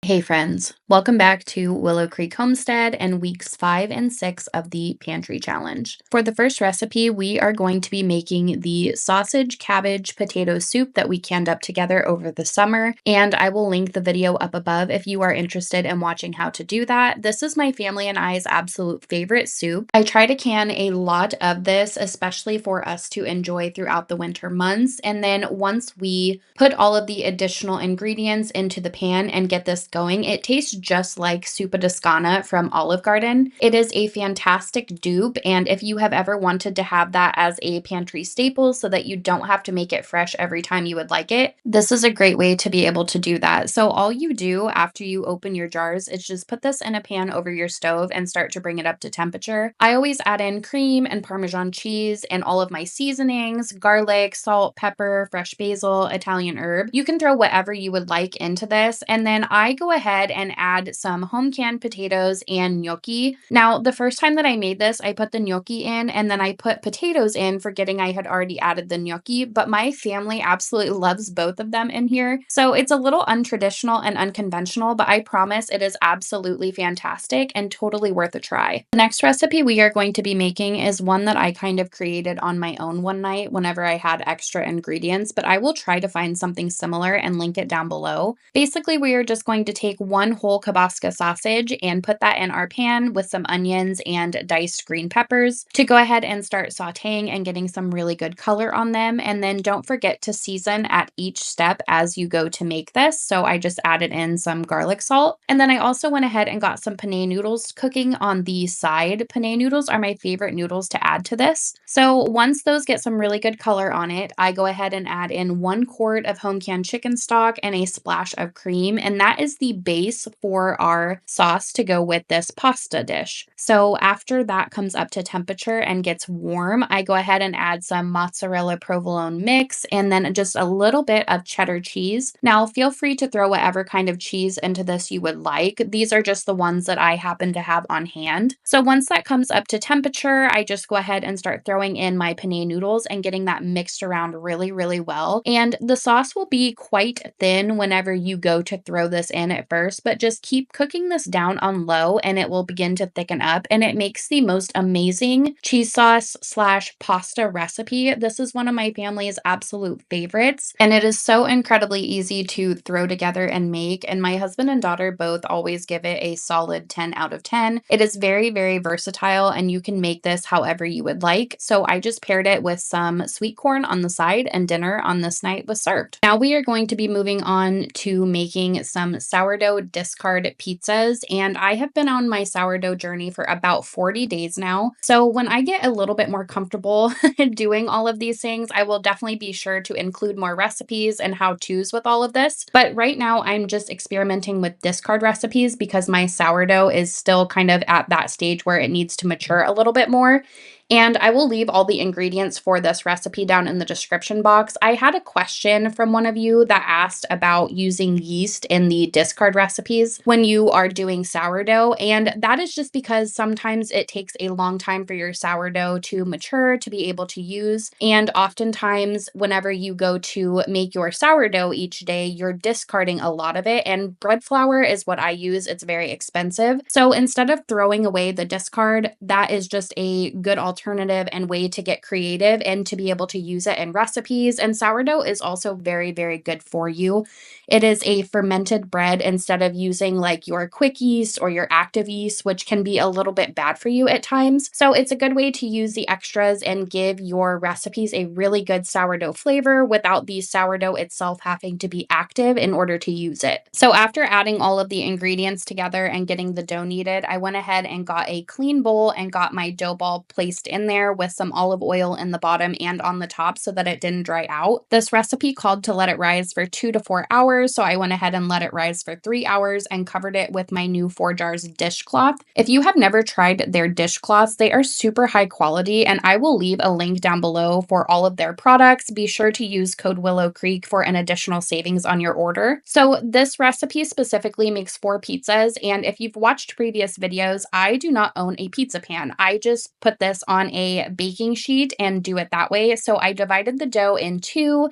Hey friends, welcome back to Willow Creek Homestead and weeks 5 and 6 of the Pantry Challenge. For the first recipe, we are going to be making the sausage, cabbage, potato soup that we canned up together over the summer, and I will link the video up above if you are interested in watching how to do that. This is my family and I's absolute favorite soup. I try to can a lot of this, especially for us to enjoy throughout the winter months, and then once we put all of the additional ingredients into the pan and get this going, it tastes just like Soupa de Scana from Olive Garden. It is a fantastic dupe, and if you have ever wanted to have that as a pantry staple so that you don't have to make it fresh every time you would like it, this is a great way to be able to do that. So all you do after you open your jars is just put this in a pan over your stove and start to bring it up to temperature. I always add in cream and Parmesan cheese and all of my seasonings, garlic, salt, pepper, fresh basil, Italian herb. You can throw whatever you would like into this, and then I go ahead and add some home canned potatoes and gnocchi. Now, the first time that I made this, I put the gnocchi in and then I put potatoes in, forgetting I had already added the gnocchi, but my family absolutely loves both of them in here. So it's a little untraditional and unconventional, but I promise it is absolutely fantastic and totally worth a try. The next recipe we are going to be making is one that I kind of created on my own one night whenever I had extra ingredients, but I will try to find something similar and link it down below. Basically, we are just going to take one whole kibasca sausage and put that in our pan with some onions and diced green peppers to go ahead and start sauteing and getting some really good color on them. And then don't forget to season at each step as you go to make this. So I just added in some garlic salt. And then I also went ahead and got some penne noodles cooking on the side. Penne noodles are my favorite noodles to add to this. So once those get some really good color on it, I go ahead and add in 1 quart of home canned chicken stock and a splash of cream. And that is the base for our sauce to go with this pasta dish. So after that comes up to temperature and gets warm, I go ahead and add some mozzarella provolone mix and then just a little bit of cheddar cheese. Now feel free to throw whatever kind of cheese into this you would like. These are just the ones that I happen to have on hand. So once that comes up to temperature, I just go ahead and start throwing in my penne noodles and getting that mixed around really, really well. And the sauce will be quite thin whenever you go to throw this in at first, but just keep cooking this down on low and it will begin to thicken up, and it makes the most amazing cheese sauce slash pasta recipe. This is one of my family's absolute favorites, and it is so incredibly easy to throw together and make, and my husband and daughter both always give it a solid 10 out of 10. It is very, very versatile, and you can make this however you would like. So I just paired it with some sweet corn on the side, and dinner on this night was served. Now we are going to be moving on to making some sourdough discard pizzas, and I have been on my sourdough journey for about 40 days now. So when I get a little bit more comfortable doing all of these things, I will definitely be sure to include more recipes and how-tos with all of this. But right now I'm just experimenting with discard recipes because my sourdough is still kind of at that stage where it needs to mature a little bit more. And I will leave all the ingredients for this recipe down in the description box. I had a question from one of you that asked about using yeast in the discard recipes when you are doing sourdough. And that is just because sometimes it takes a long time for your sourdough to mature to be able to use. And oftentimes, whenever you go to make your sourdough each day, you're discarding a lot of it. And bread flour is what I use. It's very expensive. So instead of throwing away the discard, that is just a good alternative and way to get creative and to be able to use it in recipes. And sourdough is also very, very good for you. It is a fermented bread instead of using like your quick yeast or your active yeast, which can be a little bit bad for you at times. So it's a good way to use the extras and give your recipes a really good sourdough flavor without the sourdough itself having to be active in order to use it. So after adding all of the ingredients together and getting the dough kneaded, I went ahead and got a clean bowl and got my dough ball placed in there with some olive oil in the bottom and on the top so that it didn't dry out. This recipe called to let it rise for 2 to 4 hours, so I went ahead and let it rise for 3 hours and covered it with my new 4 Jars dishcloth. If you have never tried their dishcloths, they are super high quality, and I will leave a link down below for all of their products. Be sure to use code Willow Creek for an additional savings on your order. So this recipe specifically makes 4 pizzas, and if you've watched previous videos, I do not own a pizza pan. I just put this on a baking sheet and do it that way. So I divided the dough in two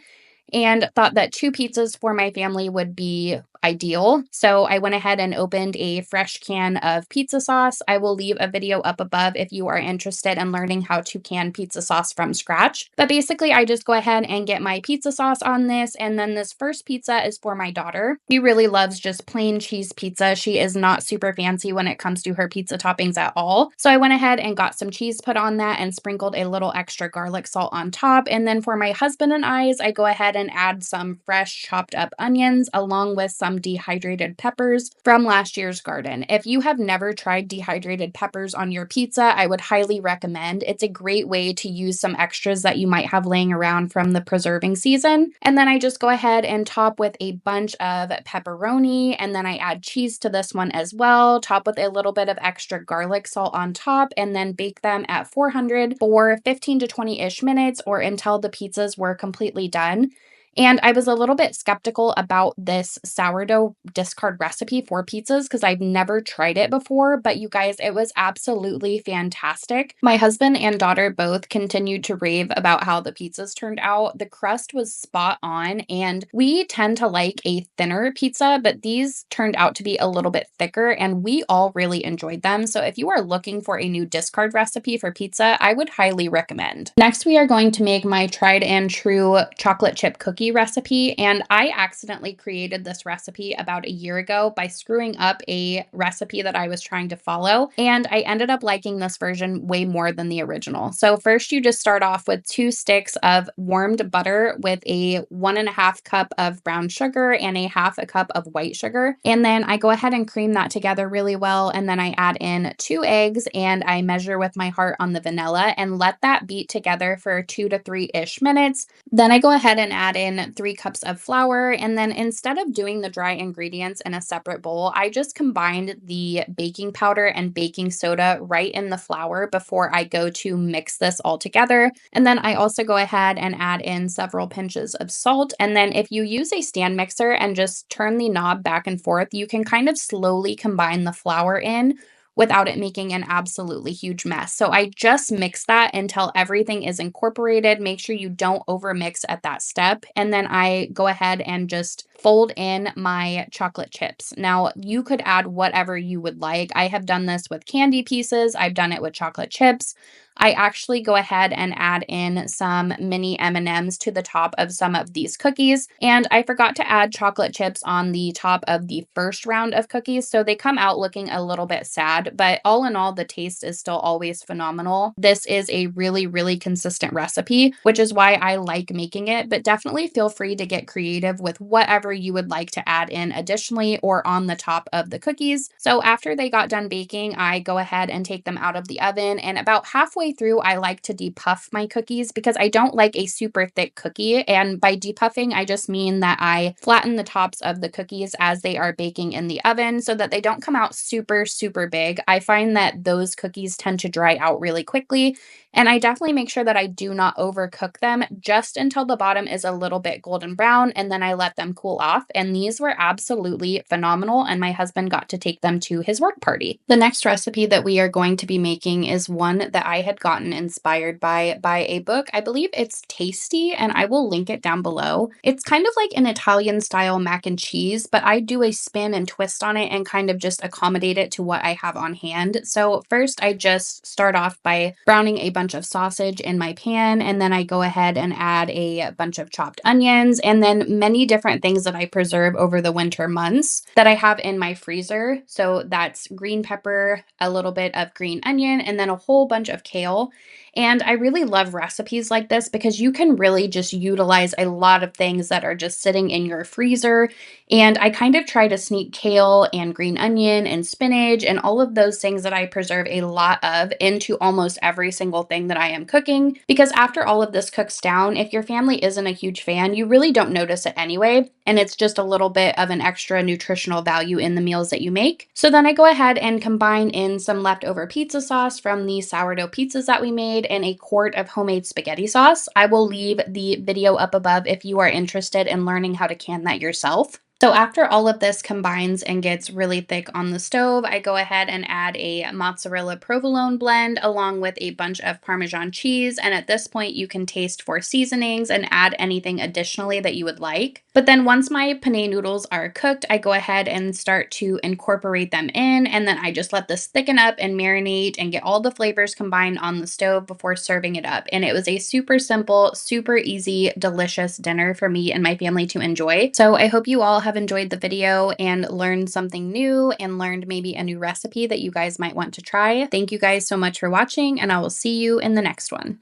and thought that 2 pizzas for my family would be ideal. So I went ahead and opened a fresh can of pizza sauce. I will leave a video up above if you are interested in learning how to can pizza sauce from scratch. But basically, I just go ahead and get my pizza sauce on this. And then this first pizza is for my daughter. She really loves just plain cheese pizza. She is not super fancy when it comes to her pizza toppings at all. So I went ahead and got some cheese put on that and sprinkled a little extra garlic salt on top. And then for my husband and I go ahead and add some fresh chopped up onions along with some dehydrated peppers from last year's garden. If you have never tried dehydrated peppers on your pizza, I would highly recommend. It's a great way to use some extras that you might have laying around from the preserving season. And then I just go ahead and top with a bunch of pepperoni, and then I add cheese to this one as well, top with a little bit of extra garlic salt on top, and then bake them at 400 for 15 to 20-ish minutes or until the pizzas were completely done. And I was a little bit skeptical about this sourdough discard recipe for pizzas because I've never tried it before, but you guys, it was absolutely fantastic. My husband and daughter both continued to rave about how the pizzas turned out. The crust was spot on, and we tend to like a thinner pizza, but these turned out to be a little bit thicker, and we all really enjoyed them. So if you are looking for a new discard recipe for pizza, I would highly recommend. Next, we are going to make my tried and true chocolate chip cookie recipe, and I accidentally created this recipe about a year ago by screwing up a recipe that I was trying to follow, and I ended up liking this version way more than the original. So first, you just start off with 2 sticks of warmed butter with a 1.5 cup of brown sugar and a 1/2 cup of white sugar, and then I go ahead and cream that together really well, and then I add in 2 eggs and I measure with my heart on the vanilla and let that beat together for 2 to 3-ish minutes. Then I go ahead and add in 3 cups of flour, and then instead of doing the dry ingredients in a separate bowl, I just combined the baking powder and baking soda right in the flour before I go to mix this all together. And then I also go ahead and add in several pinches of salt. And then if you use a stand mixer and just turn the knob back and forth, you can kind of slowly combine the flour in without it making an absolutely huge mess. So I just mix that until everything is incorporated. Make sure you don't overmix at that step. And then I go ahead and just fold in my chocolate chips. Now, you could add whatever you would like. I have done this with candy pieces. I've done it with chocolate chips. I actually go ahead and add in some mini M&Ms to the top of some of these cookies. And I forgot to add chocolate chips on the top of the first round of cookies, so they come out looking a little bit sad, but all in all, the taste is still always phenomenal. This is a really, really consistent recipe, which is why I like making it, but definitely feel free to get creative with whatever you would like to add in additionally or on the top of the cookies. So after they got done baking, I go ahead and take them out of the oven, and about halfway through, I like to depuff my cookies because I don't like a super thick cookie. And by depuffing, I just mean that I flatten the tops of the cookies as they are baking in the oven so that they don't come out super, super big. I find that those cookies tend to dry out really quickly. And I definitely make sure that I do not overcook them just until the bottom is a little bit golden brown, and then I let them cool off. And these were absolutely phenomenal, and my husband got to take them to his work party. The next recipe that we are going to be making is one that I had gotten inspired by a book. I believe it's Tasty, and I will link it down below. It's kind of like an Italian style mac and cheese, but I do a spin and twist on it and kind of just accommodate it to what I have on hand. So first, I just start off by browning a bunch of sausage in my pan, and then I go ahead and add a bunch of chopped onions and then many different things that I preserve over the winter months that I have in my freezer. So that's green pepper, a little bit of green onion, and then a whole bunch of kale. And I really love recipes like this because you can really just utilize a lot of things that are just sitting in your freezer. And I kind of try to sneak kale and green onion and spinach and all of those things that I preserve a lot of into almost every single thing that I am cooking. Because after all of this cooks down, if your family isn't a huge fan, you really don't notice it anyway. And it's just a little bit of an extra nutritional value in the meals that you make. So then I go ahead and combine in some leftover pizza sauce from the sourdough pizzas that we made and a quart of homemade spaghetti sauce. I will leave the video up above if you are interested in learning how to can that yourself. So after all of this combines and gets really thick on the stove, I go ahead and add a mozzarella provolone blend along with a bunch of Parmesan cheese. And at this point, you can taste for seasonings and add anything additionally that you would like. But then once my penne noodles are cooked, I go ahead and start to incorporate them in. And then I just let this thicken up and marinate and get all the flavors combined on the stove before serving it up. And it was a super simple, super easy, delicious dinner for me and my family to enjoy. So I hope you all have enjoyed the video and learned something new and learned maybe a new recipe that you guys might want to try. Thank you guys so much for watching, and I will see you in the next one.